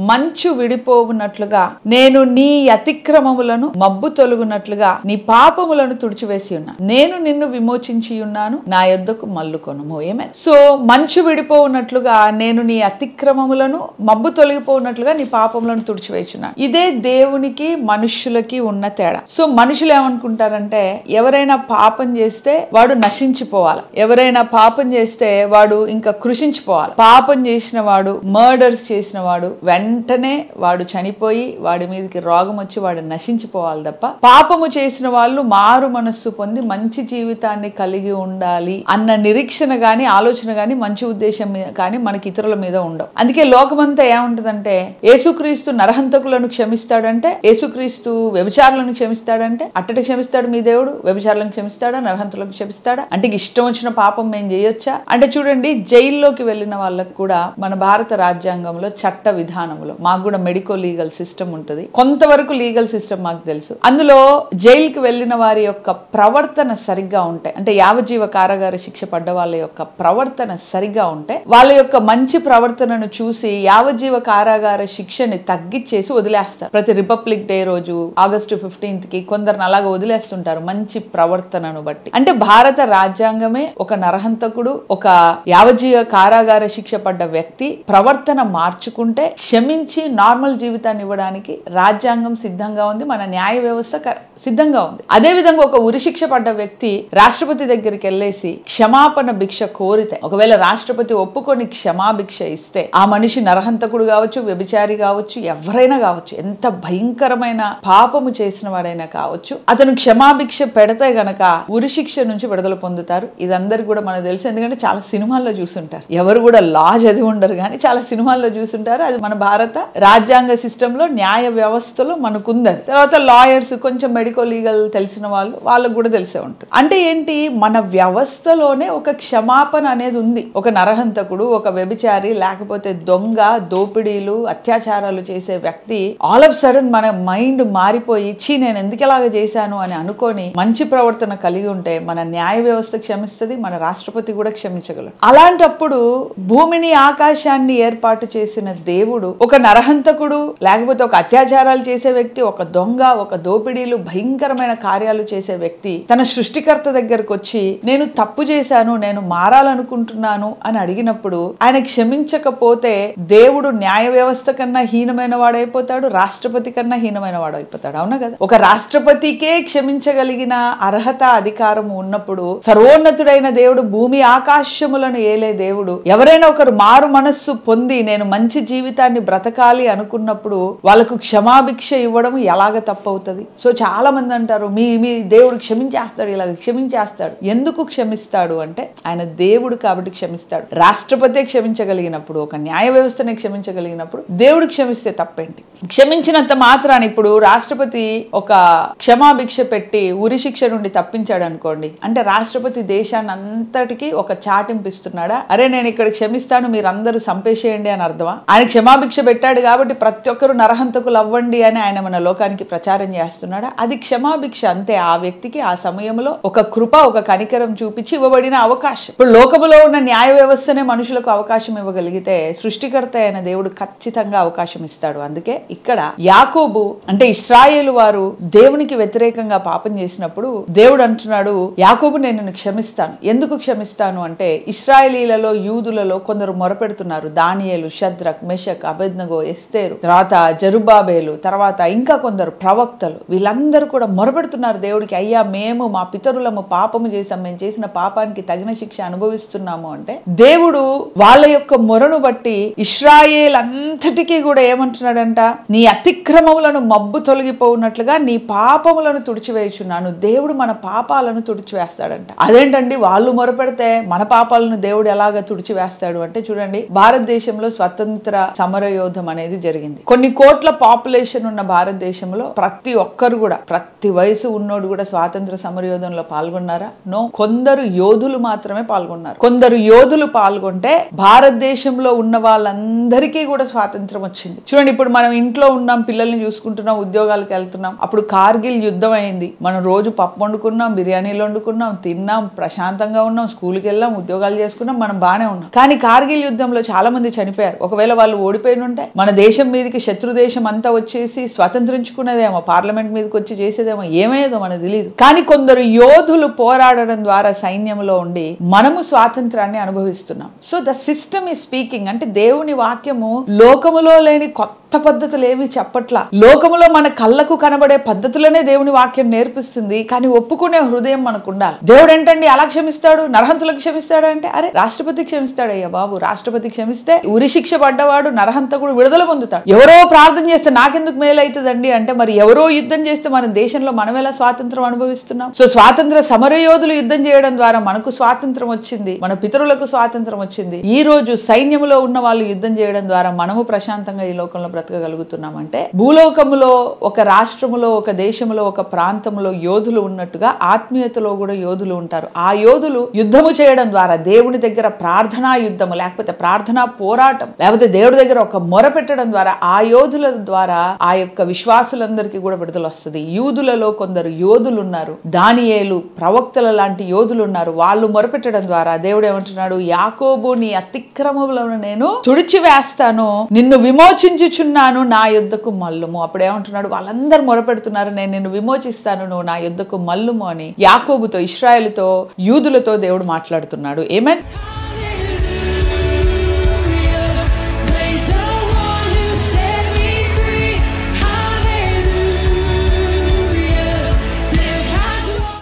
మంచు విడిపోవునట్లుగా నేను నీ అతిక్రమములను మబ్బు తొలగునట్లుగా నీ పాపములను తుడిచివేసి ఉన్నా. నేను నిన్ను విమోచించి ఉన్నాను, నా యొద్దకు మల్లుకొనుము. ఆమేన్. సో మంచు విడిపోవునట్లుగా నేను నీ అతిక్రమములను మబ్బు తొలగిపోవునట్లుగా నీ పాపములను తుడిచివేచున్నాను. ఇదే దేవునికి మనుష్యులకి ఉన్న తేడా. సో మనుషులు ఏమనుకుంటారంటే ఎవరైనా పాపం చేస్తే వాడు నశించిపోవాలి, ఎవరైనా పాపం చేస్తే వాడు ఇంకా కృషించిపోవాలి. పాపం చేసిన వాడు, మర్డర్స్ చేసిన వాడు వెంటనే వాడు చనిపోయి వాడి మీదకి రోగం వచ్చి వాడు నశించిపోవాలి తప్ప, పాపము చేసిన వాళ్ళు మారు మనస్సు పొంది మంచి జీవితాన్ని కలిగి ఉండాలి అన్న నిరీక్షణ గాని ఆలోచన గాని మంచి ఉద్దేశం కానీ మనకి ఇతరుల మీద ఉండవు. అందుకే లోకమంతా ఏముంటదంటే యేసుక్రీస్తు నరహంతకులను క్షమిస్తాడంటే, యేసుక్రీస్తు వ్యభిచారులను క్షమిస్తాడంటే, అట్టటి క్షమిస్తాడు మీ దేవుడు వ్యభిచారులను క్షమిస్తాడా, నరహంతులను క్షమిస్తాడా? అంటే ఇష్టం వచ్చిన పాపం మేము చేయొచ్చా అంటే, చూడండి జైల్లోకి వెళ్ళిన వాళ్ళకు కూడా మన భారత రాజ్యాంగంలో చట్ట విధానంలో మాకు కూడా మెడికో లీగల్ సిస్టమ్ ఉంటుంది, కొంతవరకు లీగల్ సిస్టమ్ మాకు తెలుసు. అందులో జైలుకి వెళ్ళిన వారి యొక్క ప్రవర్తన సరిగ్గా ఉంటే, అంటే యావజ్జీవ కారాగార శిక్ష పడ్డ వాళ్ళ యొక్క ప్రవర్తన సరిగ్గా ఉంటే వాళ్ళ యొక్క మంచి ప్రవర్తనను చూసి యావజ్జీవ కారాగార శిక్షని తగ్గించేసి వదిలేస్తారు. ప్రతి రిపబ్లిక్ డే రోజు ఆగస్టు 15th కి కొందరిని అలాగా వదిలేస్తుంటారు మంచి ప్రవర్తనను బట్టి. అంటే భారత రాజ్యాంగమే ఒక నరహంతకుడు, ఒక యావజ్జీవ కారాగార శిక్ష పడ్డ వ్యక్తి ప్రవర్తన మార్చుకుంటే క్షమించి నార్మల్ జీవితాన్ని ఇవ్వడానికి రాజ్యాంగం సిద్ధంగా ఉంది, మన న్యాయ వ్యవస్థ సిద్ధంగా ఉంది. అదే విధంగా ఒక ఉరిశిక్ష పడ్డ వ్యక్తి రాష్ట్రపతి దగ్గరికి వెళ్ళేసి క్షమాపణ భిక్ష కోరితే, ఒకవేళ రాష్ట్రపతి ఒప్పుకొని క్షమాభిక్ష ఇస్తే ఆ మనిషి నరహంతకుడు కావచ్చు, వ్యభిచారి కావచ్చు, ఎవరైనా కావచ్చు, ఎంత భయంకరమైన పాపము చేసిన వాడైనా కావచ్చు, అతను క్షమాభిక్ష పెడితే గనక ఉరిశిక్ష నుంచి విడుదల పొందుతారు. ఇదందరికి కూడా మనకు తెలుసు, ఎందుకంటే చాలా సినిమాల్లో చూసుంటారు. ఎవరు కూడా లా చదివి ఉండరు కానీ చాలా సినిమాల్లో చూసుంటారు. అది మన భారత రాజ్యాంగ సిస్టమ్ లో న్యాయ వ్యవస్థలో మనకుంది. తర్వాత లాయర్స్, కొంచెం మెడికో లీగల్ తెలిసిన వాళ్ళకు కూడా తెలిసే ఉంటుంది. అంటే ఏంటి, మన వ్యవస్థలోనే ఒక క్షమాపణ అనేది ఉంది. ఒక నరహంతకుడు, ఒక వ్యభిచారి, లేకపోతే దొంగ, దోపిడీలు, అత్యాచారాలు చేసే వ్యక్తి ఆల్ ఆఫ్ సడన్ మన మైండ్ మారిపోయి చీ నేను ఎందుకు ఇలాగ చేశాను అని అనుకొని మంచి ప్రవర్తన కలిగి ఉంటే మన న్యాయ వ్యవస్థ క్షమిస్తుంది, మన రాష్ట్రపతి కూడా క్షమించగలరు. అలాంటప్పుడు భూమిని ఆకాశాన్ని ఏర్పాటు చేసిన దేవుడు ఒక నరహంతకుడు, లేకపోతే ఒక అత్యాచారాలు చేసే వ్యక్తి, ఒక దొంగ, ఒక దోపిడీలు, భయంకరమైన కార్యాలు చేసే వ్యక్తి తన సృష్టికర్త దగ్గరకు వచ్చి నేను తప్పు చేశాను, నేను మారాలనుకుంటున్నాను అని అడిగినప్పుడు ఆయన క్షమించకపోతే దేవుడు న్యాయ వ్యవస్థ కన్నా హీనమైన వాడైపోతాడు, రాష్ట్రపతి కన్నా హీనమైన వాడైపోతాడు. అవునా కదా? ఒక రాష్ట్రపతికే క్షమించగలిగిన అర్హత, అధికారం ఉన్నప్పుడు సర్వోన్నతుడైన దేవుడు, భూమి ఆకాశములను ఏలే దేవుడు, ఎవరైనా ఒకరు మారు మనస్సు పొంది నేను మంచి జీవితాన్ని బ్రతకాలి అనుకున్నప్పుడు వాళ్ళకు క్షమాభిక్ష ఇవ్వడం ఎలాగ తప్పవుతుంది? సో చాలా మంది అంటారు మీ దేవుడు క్షమించేస్తాడు, ఇలాగ క్షమించేస్తాడు. ఎందుకు క్షమిస్తాడు అంటే ఆయన దేవుడు కాబట్టి క్షమిస్తాడు. రాష్ట్రపతి క్షమించగలిగినప్పుడు, ఒక న్యాయ వ్యవస్థనే క్షమించగలిగినప్పుడు దేవుడు క్షమిస్తే తప్పేంటి? క్షమించినంత మాత్రాన్ని ఇప్పుడు రాష్ట్రపతి ఒక క్షమాభిక్ష పెట్టి ఉరి శిక్ష నుండి తప్పించాడు అనుకోండి, అంటే రాష్ట్రపతి దేశాన్ని అంతటికి ఒక చాటింపిస్తున్నాడా? అరే నేను ఇక్కడ క్షమిస్తాను, మీరు అందరూ సంపేసేయండి అని అర్థమా? ఆయన క్షమాభిక్ష పెట్టాడు కాబట్టి ప్రతి ఒక్కరు నరహంతకులు అవ్వండి అని ఆయన మన లోకానికి ప్రచారం చేస్తున్నాడా? అది క్షమాభిక్ష అంతే. ఆ వ్యక్తికి ఆ సమయంలో ఒక కృప, ఒక కనికరం చూపించి ఇవ్వబడిన అవకాశం. ఇప్పుడు లోకములో ఉన్న న్యాయ వ్యవస్థనే మనుషులకు అవకాశం ఇవ్వగలిగితే సృష్టికర్త అయిన దేవుడు ఖచ్చితంగా అవకాశం ఇస్తాడు. అందుకే ఇక్కడ యాకోబు అంటే ఇశ్రాయేలు వారు దేవునికి వ్యతిరేకంగా పాపం చేసినప్పుడు దేవుడు అంటున్నాడు, యాకోబు నేను నిన్ను క్షమిస్తాను. ఎందుకు క్షమిస్తాను అంటే ఇశ్రాయేలీలలో, యూదులలో కొందరు మొరపెడుతున్నారు. దానియేలు, షద్రక్, మెషక్, అబేద్నగో, ఎస్తేరు, తర్వాత జెరుబ్బాబెలు, తర్వాత ఇంకా కొందరు ప్రవక్తలు, వీళ్ళందరూ కూడా మొరపెడుతున్నారు దేవుడికి, అయ్యా మేము మా పితరులము పాపము చేసాం, మేము చేసిన పాపానికి తగిన శిక్ష అనుభవిస్తున్నాము అంటే దేవుడు వాళ్ళ యొక్క మొరను బట్టి ఇశ్రాయేల్ అంతటికీ కూడా ఏమంటున్నాడంట, నీ అతిక్రమములను మబ్బు తొలగిపోవునట్లుగా నీ పాపములను తుడిచివేయుచున్నాను. దేవుడు మన పాపాలను తుడిచివేస్తాడంట. అదేంటండి వాళ్ళు మొరపెడితే మన పాపాలను దేవుడు ఎలాగ తుడిచివేస్తాడు అంటే, చూడండి భారతదేశంలో స్వతంత్ర సమరయోధం అనేది జరిగింది. కొన్ని కోట్ల పాపులేషన్ ఉన్న భారతదేశంలో ప్రతి ఒక్కరు కూడా, ప్రతి వయసు ఉన్నోడు కూడా స్వాతంత్ర సమరయోధంలో పాల్గొన్నారా? నో. కొందరు యోధులు మాత్రమే పాల్గొన్నారు. కొందరు యోధులు పాల్గొంటే భారతదేశంలో ఉన్న వాళ్ళందరికీ కూడా స్వాతంత్రం వచ్చింది. చూడండి ఇప్పుడు మనం ఇంట్లో ఉన్నాం, పిల్లల్ని చూసుకుంటున్నాం, ఉద్యోగాలకు వెళ్తున్నాం. అప్పుడు కార్గిల్ యుద్ధం అయింది. మనం రోజు పప్పు వండుకున్నాం, బిర్యానీలు వండుకున్నాం, తిన్నాం, ప్రశాంతంగా ఉన్నాం, స్కూల్కి వెళ్ళాం, ఉద్యోగాలు చేసుకున్నాం, మనం బాగానే ఉన్నాం. కానీ కార్గిల్ యుద్ధంలో చాలా మంది చనిపోయారు. ఒకవేళ వాళ్ళు ఓడిపోయిన అంటే మన దేశం మీదకి శత్రు దేశం అంతా వచ్చేసి స్వతంత్రించుకునేదేమో, పార్లమెంట్ మీదకి వచ్చి చేసేదేమో, ఏమేదో మనకు తెలియదు. కానీ కొందరు యోధులు పోరాడడం ద్వారా సైన్యంలో ఉండి మనము స్వాతంత్రాన్ని అనుభవిస్తున్నాం. So the system is speaking. అంటే దేవుని వాక్యము లోకములో లేని కొత్త పద్ధతులు ఏమి చెప్పట్లా. లోకములో మన కళ్ళకు కనబడే పద్ధతులనే దేవుని వాక్యం నేర్పిస్తుంది. కానీ ఒప్పుకునే హృదయం మనకు ఉండాలి. దేవుడు ఏంటండి అలా క్షమిస్తాడు, నరహంతులకు క్షమిస్తాడు అంటే, అరే రాష్ట్రపతి క్షమిస్తాడయ్యా బాబు, రాష్ట్రపతి క్షమిస్తే ఉరి శిక్ష పడ్డవాడు నరహంతకుడు విడుదల పొందుతాడు. ఎవరో ప్రార్థన చేస్తే నాకెందుకు మేలైతుందండి అంటే, మరి ఎవరో యుద్ధం చేస్తే మన దేశంలో మనం ఎలా స్వాతంత్రం అనుభవిస్తున్నాం? సో స్వాతంత్ర సమరయోధులు యుద్ధం చేయడం ద్వారా మనకు స్వాతంత్రం వచ్చింది, మన పితరులకు స్వాతంత్రం వచ్చింది. ఈ రోజు సైన్యంలో ఉన్న వాళ్ళు యుద్ధం చేయడం ద్వారా మనము ప్రశాంతంగా ఈ లోకంలో బ్రతకగలుగుతున్నామంటే, భూలోకములో ఒక రాష్ట్రములో, ఒక దేశంలో, ఒక ప్రాంతంలో యోధులు ఉన్నట్టుగా ఆత్మీయతలో కూడా యోధులు ఉంటారు. ఆ యోధులు యుద్ధము చేయడం ద్వారా దేవుని దగ్గర ప్రార్థనా యుద్ధము, లేకపోతే ప్రార్థనా పోరాటం, లేకపోతే దేవుడి దగ్గర ఒక మొర పెట్టడం ద్వారా ఆ యోధుల ద్వారా ఆ యొక్క విశ్వాసులందరికీ కూడా విడుదల వస్తుంది. యూదులలో కొందరు యోధులు ఉన్నారు, దానియేలు, ప్రవక్తల లాంటి యోధులు ఉన్నారు. వాళ్ళు మొరపెట్టడం ద్వారా దేవుడు ఏమంటున్నాడు, యాకోబు నీ అతిక్రమములను నేను తుడిచివేస్తాను, నిన్ను విమోచించుచున్నాను, నా యొద్దకు మల్లుము. అప్పుడు ఏమంటున్నాడు, వాళ్ళందరూ మొరపెడుతున్నారు, నేను నిన్ను విమోచిస్తాను, నువ్వు నా యొద్దకు మల్లుము అని యాకోబుతో, ఇశ్రాయేలుతో, యూదులతో దేవుడు మాట్లాడుతున్నాడు. ఆమేన్.